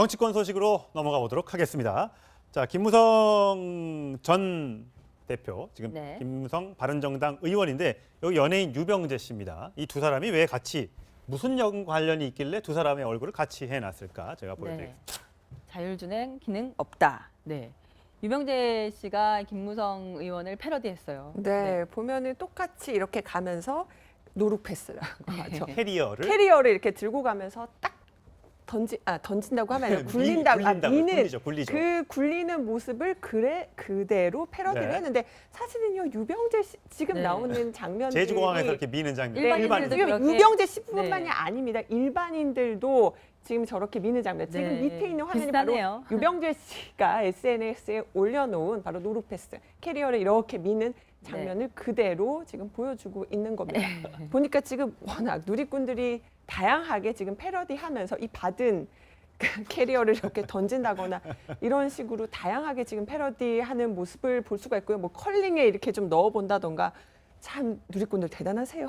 정치권 소식으로 넘어가 보도록 하겠습니다. 자, 김무성 전 대표, 지금 네. 김무성 바른정당 의원인데 여기 연예인 유병재 씨입니다. 이 두 사람이 왜 같이 무슨 관련이 있길래 두 사람의 얼굴을 같이 해놨을까? 제가 보여드리겠습니다. 자율주행 기능 없다. 네. 유병재 씨가 김무성 의원을 패러디했어요. 네, 보면은 똑같이 이렇게 가면서 노루 패스라고 하죠. 캐리어를 이렇게 들고 가면서 딱 던진다고 하면 아니라 굴리죠. 그 굴리는 모습을 그대로 패러디를 네. 했는데 사실은요 유병재 씨 지금 네. 나오는 장면들이 제주공항에서 이렇게 미는 장면. 일반인들도 지금 그렇게- 유병재 씨뿐만이 네. 아닙니다. 일반인들도 지금 저렇게 미는 장면. 지금 네. 밑에 있는 화면이 비슷하네요. 바로 유병재 씨가 SNS에 올려놓은 바로 노루패스 캐리어를 이렇게 미는 장면을 그대로 지금 보여주고 있는 겁니다. 보니까 지금 워낙 누리꾼들이 다양하게 지금 패러디하면서 이 받은 그 캐리어를 이렇게 던진다거나 이런 식으로 다양하게 지금 패러디하는 모습을 볼 수가 있고요. 뭐 컬링에 이렇게 좀 넣어본다던가 참 누리꾼들 대단하세요.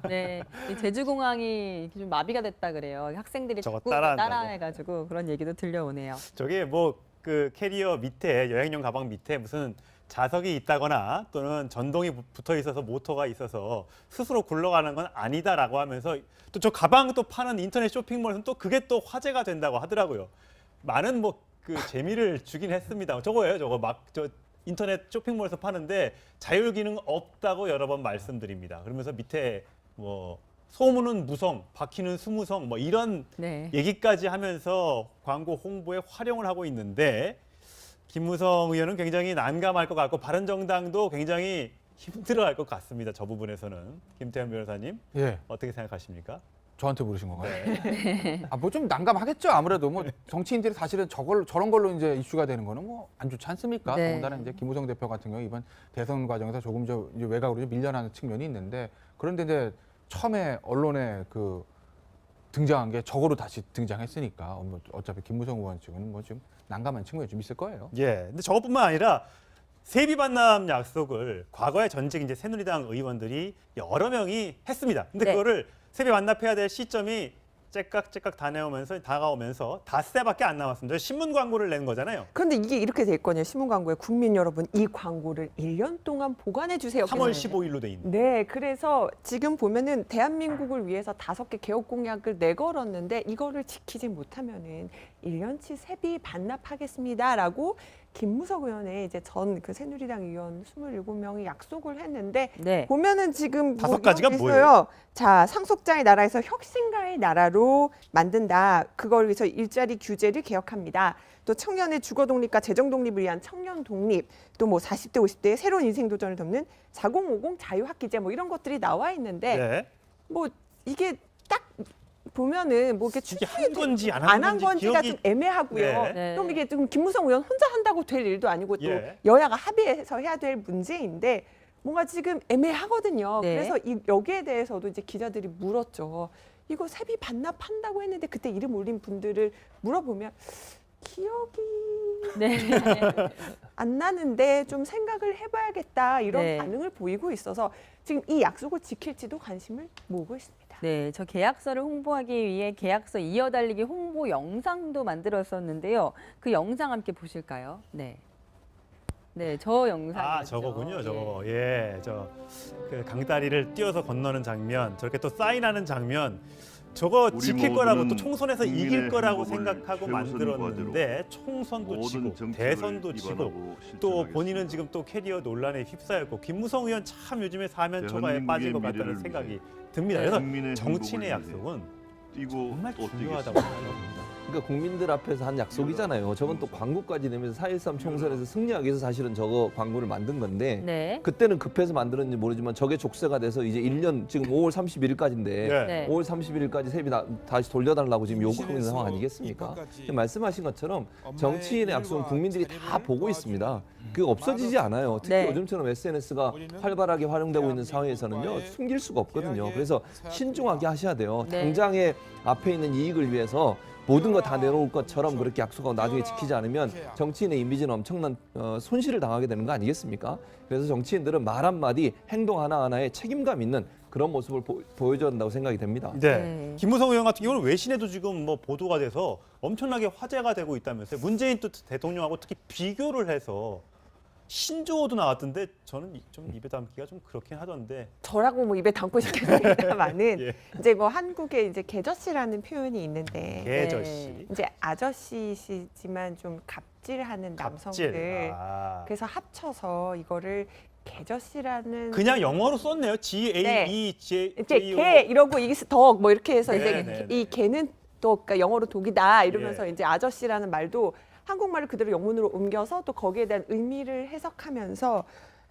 네, 이 제주공항이 좀 마비가 됐다 그래요. 학생들이 저거 자꾸 따라한다고. 따라해가지고 그런 얘기도 들려오네요. 저게 뭐 그 캐리어 밑에 여행용 가방 밑에 무슨 자석이 있다거나 또는 전동이 붙어 있어서 모터가 있어서 스스로 굴러가는 건 아니다라고 하면서 또 저 가방 또 파는 인터넷 쇼핑몰에서는 또 그게 또 화제가 된다고 하더라고요. 많은 뭐 그 재미를 주긴 했습니다. 저거예요. 저거 막 저 인터넷 쇼핑몰에서 파는데 자율 기능 없다고 여러 번 말씀드립니다. 그러면서 밑에 뭐 소문은 무성, 박히는 수무성 뭐 이런 네. 얘기까지 하면서 광고 홍보에 활용을 하고 있는데 김무성 의원은 굉장히 난감할 것 같고 바른정당도 굉장히 힘들어할 것 같습니다. 저 부분에서는. 김태현 변호사님 예, 어떻게 생각하십니까? 저한테 물으신 건가요? 네. 뭐 좀 난감하겠죠. 아무래도 뭐 정치인들이 사실은 저런 걸로 이제 이슈가 되는 거는 뭐 안 좋지 않습니까? 네. 더군다나 이제 김무성 대표 같은 경우 이번 대선 과정에서 조금 이제 외곽으로 밀려나는 측면이 있는데 그런데 이제 처음에 언론에 그 등장한 게 저거로 다시 등장했으니까 뭐 어차피 김무성 의원 측은 뭐 좀 난감한 측면이 좀 있을 거예요. 예. 근데 저것뿐만 아니라 세비 반납 약속을 과거에 전직 이제 새누리당 의원들이 여러 명이 했습니다. 근데 네. 그거를 세비 반납해야 될 시점이 째깍째깍 다가오면서 닷새밖에 안 남았습니다. 신문 광고를 낸 거잖아요. 그런데 이게 이렇게 돼 있거든요. 신문 광고에 국민 여러분 이 광고를 1년 동안 보관해 주세요. 3월 15일로 돼 있는. 네, 그래서 지금 보면은 대한민국을 위해서 5개 개혁 공약을 내걸었는데 이거를 지키지 못하면은 1년치 세비 반납하겠습니다라고 김무석 의원의 이제 전 그 새누리당 의원 27명이 약속을 했는데 네. 보면은 지금 뭐 5가지가 이런 게 뭐예요? 있어요. 자, 상속자의 나라에서 혁신가의 나라로 만든다. 그걸 위해서 일자리 규제를 개혁합니다. 또 청년의 주거 독립과 재정 독립을 위한 청년 독립, 또 뭐 40대, 50대의 새로운 인생 도전을 돕는 4050 자유학기제 뭐 이런 것들이 나와 있는데 네. 뭐 이게 딱 보면은 뭐 이렇게 이게 한 추진이 건지 안 안 한 한 건지 건지가 기억이 좀 애매하고요. 네. 네. 또 이게 좀 김무성 의원 혼자 한다고 될 일도 아니고 또 예. 여야가 합의해서 해야 될 문제인데 뭔가 지금 애매하거든요. 네. 그래서 여기에 대해서도 이제 기자들이 물었죠. 이거 세비 반납한다고 했는데 그때 이름 올린 분들을 물어보면 기억이 네. 안 나는데 좀 생각을 해봐야겠다 이런 네. 반응을 보이고 있어서 지금 이 약속을 지킬지도 관심을 모으고 있습니다. 네, 저 계약서를 홍보하기 위해 계약서 이어달리기 홍보 영상도 만들었었는데요. 그 영상 함께 보실까요? 네. 네, 저 영상. 아, 저거군요. 저거. 예. 저 그 강다리를 뛰어서 건너는 장면, 저렇게 또 사인하는 장면. 저거 우리 지킬 거라고 또 모두는 총선에서 이길 국민의 거라고 행복을 생각하고 최우선 만들었는데 총선도 모든 지고 정책을 대선도 지고 위반하고 또 실천하겠습니다. 본인은 지금 또 캐리어 논란에 휩싸였고 김무성 의원 참 요즘에 사면 초과에 대한민국의 빠질 것 같다는 미래를 생각이 위해 듭니다. 네. 그래서 국민의 정치인의 행복을 위해 약속은 뛰고 정말 또 중요하다고 뛰겠습니다. 생각합니다. 그러니까 국민들 앞에서 한 약속이잖아요. 저건 또 광고까지 내면서 4.13 총선에서 승리하기 위해서 사실은 저거 광고를 만든 건데 네. 그때는 급해서 만들었는지 모르지만 저게 족쇄가 돼서 이제 1년 지금 5월 31일까지인데 네. 네. 5월 31일까지 세비 다시 돌려달라고 지금 요구하고 있는 상황 아니겠습니까? 말씀하신 것처럼 정치인의 약속은 국민들이 다 보고 있습니다. 그게 없어지지 않아요. 특히 네. 요즘처럼 SNS가 활발하게 활용되고 있는 사회에서는요. 숨길 수가 없거든요. 그래서 신중하게 하셔야 돼요. 네. 당장에 앞에 있는 이익을 위해서 모든 거 다 내놓을 것처럼 그렇게 약속하고 나중에 지키지 않으면 정치인의 이미지는 엄청난 손실을 당하게 되는 거 아니겠습니까? 그래서 정치인들은 말 한마디, 행동 하나하나에 책임감 있는 그런 모습을 보여줘야 한다고 생각이 됩니다. 네. 네. 김무성 의원 같은 경우는 외신에도 지금 뭐 보도가 돼서 엄청나게 화제가 되고 있다면서요. 문재인 또 대통령하고 특히 비교를 해서 신조어도 나왔던데 저는 좀 입에 담기가 좀 그렇긴 하던데. 저라고 뭐 입에 담고 싶겠습니다만은 예. 이제 뭐 한국에 이제 개저씨라는 표현이 있는데 개저씨. 이제 아저씨시지만 좀 갑질하는 남성들 갑질. 아. 그래서 합쳐서 이거를 개저씨라는 그냥 영어로 썼네요. G-A-E-J. 이제 개 이러고 이게 덕 뭐 이렇게 해서 네, 이제 네, 이 개는 또 그러니까 영어로 독이다 이러면서 예. 이제 아저씨라는 말도 한국말을 그대로 영문으로 옮겨서 또 거기에 대한 의미를 해석하면서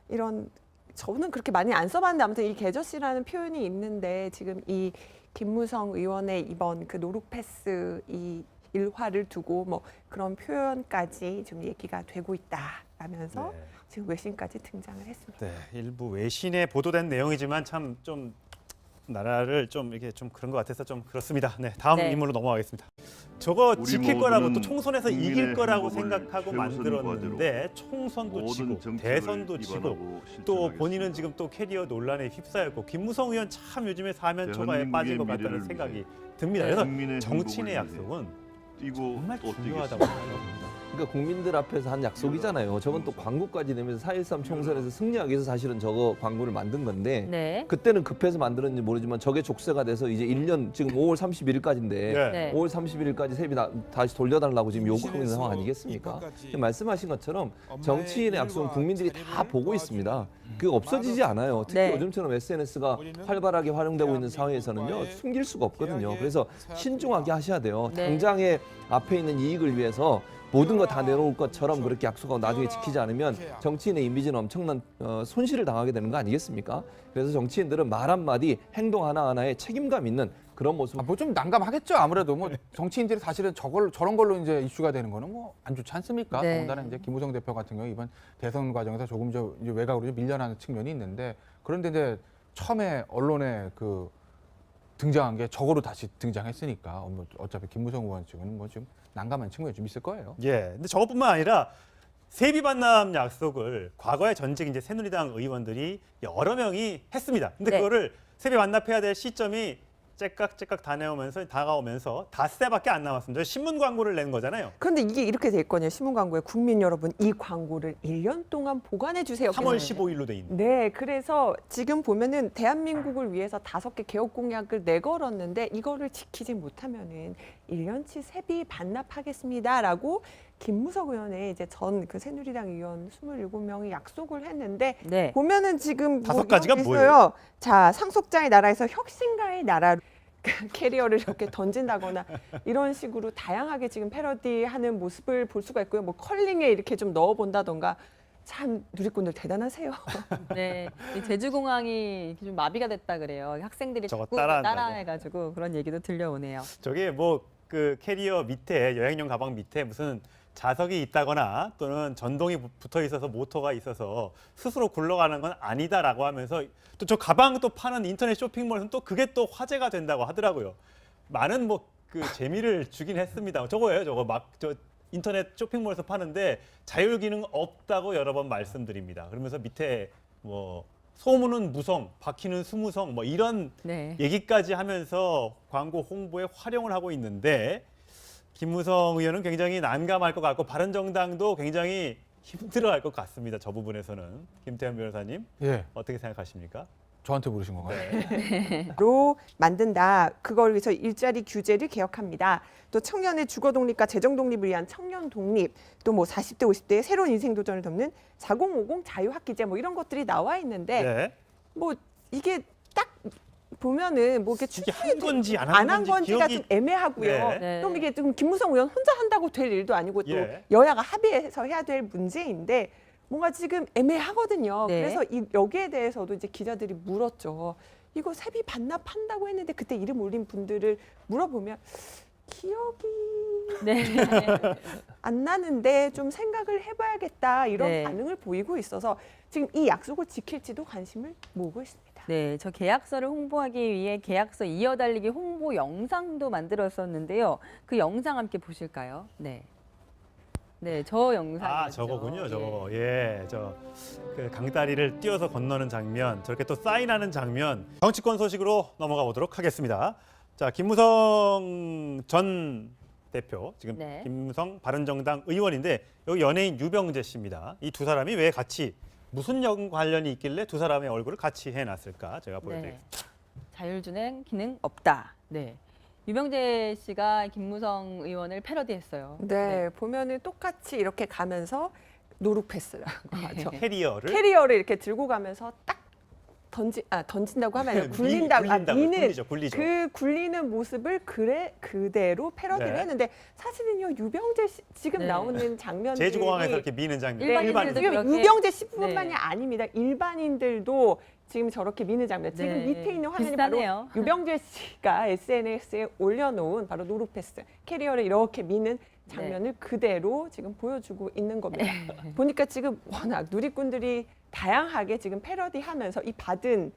이런 저는 그렇게 많이 안 써봤는데 아무튼 이 개저씨라는 표현이 있는데 지금 이 김무성 의원의 이번 그 노루패스 이 일화를 두고 뭐 그런 표현까지 좀 얘기가 되고 있다라면서 네. 지금 외신까지 등장을 했습니다. 네, 일부 외신에 보도된 내용이지만 참 좀 나라를 좀 이게 좀 그런 것 같아서 좀 그렇습니다. 네, 다음 네. 인물로 넘어가겠습니다. 저거 우리 지킬 거라고 또 모두는 총선에서 이길 국민의 거라고 행복을 생각하고 최우선 만들었는데 총선도 모든 지고 정책을 대선도 지고 입안하고 또 실천하겠습니다. 본인은 지금 또 캐리어 논란에 휩싸였고 김무성 의원 참 요즘에 사면 초과에 빠진 것 같다는 미래를 생각이 듭니다. 네. 그래서 국민의 정치인의 행복을 위해 약속은 뛰고 정말 또 중요하다고 뛰겠습니다. 생각합니다. 그러니까 국민들 앞에서 한 약속이잖아요. 저건 또 광고까지 내면서 4.13 총선에서 승리하기 위해서 사실은 저거 광고를 만든 건데 네. 그때는 급해서 만들었는지 모르지만 저게 족쇄가 돼서 이제 1년 지금 5월 31일까지인데 네. 네. 5월 31일까지 세비 다시 돌려달라고 지금 요구하고 있는 상황 아니겠습니까? 입법까지 말씀하신 것처럼 엄마의 정치인의 약속은 일과 국민들이 다 자리를 보고 도와주는 있습니다. 그게 없어지지 않아요. 특히 네. 요즘처럼 SNS가 우리는 활발하게 활용되고 있는 상황에서는요. 대한민국과의 숨길 수가 없거든요. 계약의 그래서 사약과 신중하게 하셔야 돼요. 네. 당장에 앞에 있는 이익을 위해서 모든 거 다 내놓을 것처럼 그렇게 약속하고 나중에 지키지 않으면 정치인의 이미지는 엄청난 손실을 당하게 되는 거 아니겠습니까? 그래서 정치인들은 말 한마디, 행동 하나하나에 책임감 있는 그런 모습. 뭐 좀 난감하겠죠. 아무래도 뭐 정치인들이 사실은 저런 걸로 이제 이슈가 되는 거는 뭐 안 좋지 않습니까? 네. 더군다나 이제 김무성 대표 같은 경우 이번 대선 과정에서 조금 이제 외곽으로 좀 밀려나는 측면이 있는데 그런데 이제 처음에 언론에 그 등장한 게 저거로 다시 등장했으니까 뭐 어차피 김무성 의원 측은 뭐 좀 난감한 측면이 좀 있을 거예요. 예. 근데 저것뿐만 아니라 세비 반납 약속을 과거에 전직 이제 새누리당 의원들이 여러 명이 했습니다. 근데 네. 그거를 세비 반납해야 될 시점이 째깍째깍 다가오면서 닷새밖에 안 남았습니다. 신문 광고를 낸 거잖아요. 그런데 이게 이렇게 돼 있거든요. 신문 광고에 국민 여러분 이 광고를 1년 동안 보관해 주세요. 3월 15일로 돼 있는. 네, 그래서 지금 보면은 대한민국을 위해서 5개 개혁 공약을 내걸었는데 이거를 지키지 못하면은 1년치 세비 반납하겠습니다라고 김무석 의원의 이제 전 그 새누리당 의원 27명이 약속을 했는데 네. 보면은 지금 다섯 이런 가지가 게 뭐예요? 있어요. 자, 상속자의 나라에서 혁신가의 나라로 캐리어를 이렇게 던진다거나 이런 식으로 다양하게 지금 패러디하는 모습을 볼 수가 있고요. 뭐 컬링에 이렇게 좀 넣어본다던가 참 누리꾼들 대단하세요. 네, 이 제주공항이 좀 마비가 됐다 그래요. 학생들이 저거 자꾸 따라한다고. 따라해가지고 그런 얘기도 들려오네요. 저게 뭐 그 캐리어 밑에 여행용 가방 밑에 무슨 자석이 있다거나 또는 전동이 붙어 있어서 모터가 있어서 스스로 굴러가는 건 아니다라고 하면서 또 저 가방 또 파는 인터넷 쇼핑몰에서는 또 그게 또 화제가 된다고 하더라고요. 많은 뭐 그 재미를 주긴 했습니다. 저거예요, 저거 막 저 인터넷 쇼핑몰에서 파는데 자율 기능 없다고 여러 번 말씀드립니다. 그러면서 밑에 뭐 소문은 무성, 박히는 수무성 뭐 이런 네. 얘기까지 하면서 광고 홍보에 활용을 하고 있는데 김무성 의원은 굉장히 난감할 것 같고 바른정당도 굉장히 힘들어할 것 같습니다. 저 부분에서는 김태현 변호사님 예, 어떻게 생각하십니까? 저한테 물으신 건가요? 로 만든다. 그걸 위해서 일자리 규제를 개혁합니다. 또 청년의 주거 독립과 재정 독립을 위한 청년 독립, 또 뭐 40대 50대의 새로운 인생 도전을 돕는 4050 자유학기제 뭐 이런 것들이 나와 있는데 네. 뭐 이게 딱 보면은 뭐 이게 이게 한 건지 안 안 한 한 건지 건지가 기억이 좀 애매하고요. 네. 네. 좀 이게 좀 김무성 의원 혼자 한다고 될 일도 아니고 또 예. 여야가 합의해서 해야 될 문제인데 뭔가 지금 애매하거든요. 네. 그래서 여기에 대해서도 이제 기자들이 물었죠. 이거 세비 반납한다고 했는데 그때 이름 올린 분들을 물어보면 기억이 네. 안 나는데 좀 생각을 해봐야겠다 이런 네. 반응을 보이고 있어서 지금 이 약속을 지킬지도 관심을 모으고 있습니다. 네, 저 계약서를 홍보하기 위해 계약서 이어달리기 홍보 영상도 만들었었는데요. 그 영상 함께 보실까요? 네. 네, 저 영상. 아, 저거군요. 저거. 예. 그 강다리를 뛰어서 건너는 장면, 저렇게 또 사인하는 장면. 정치권 소식으로 넘어가 보도록 하겠습니다. 자, 김무성 전 대표, 지금 네. 김무성 바른정당 의원인데 여기 연예인 유병재 씨입니다. 이 두 사람이 왜 같이 무슨 관련이 있길래 두 사람의 얼굴을 같이 해놨을까? 제가 보여드릴게요. 네. 자율주행 기능 없다. 네. 유병재 씨가 김무성 의원을 패러디했어요. 네, 보면은 똑같이 이렇게 가면서 노루 패스라고 하죠. 캐리어를 캐리어를 이렇게 들고 가면서 딱 던진다고 하면 아니라 미는 굴리죠. 그 굴리는 모습을 그대로 패러디를 네. 했는데 사실은요 유병재 씨 지금 네. 나오는 장면들이 제주공항에서 이렇게 미는 장면. 일반인들도 지금 그렇게- 유병재 씨뿐만이 네. 아닙니다. 일반인들도 지금 저렇게 미는 장면. 지금 네. 밑에 있는 화면이 비슷하네요. 바로 유병재 씨가 SNS에 올려놓은 바로 노루패스 캐리어를 이렇게 미는 장면을 그대로 지금 보여주고 있는 겁니다. 보니까 지금 워낙 누리꾼들이 다양하게 지금 패러디하면서 이 받은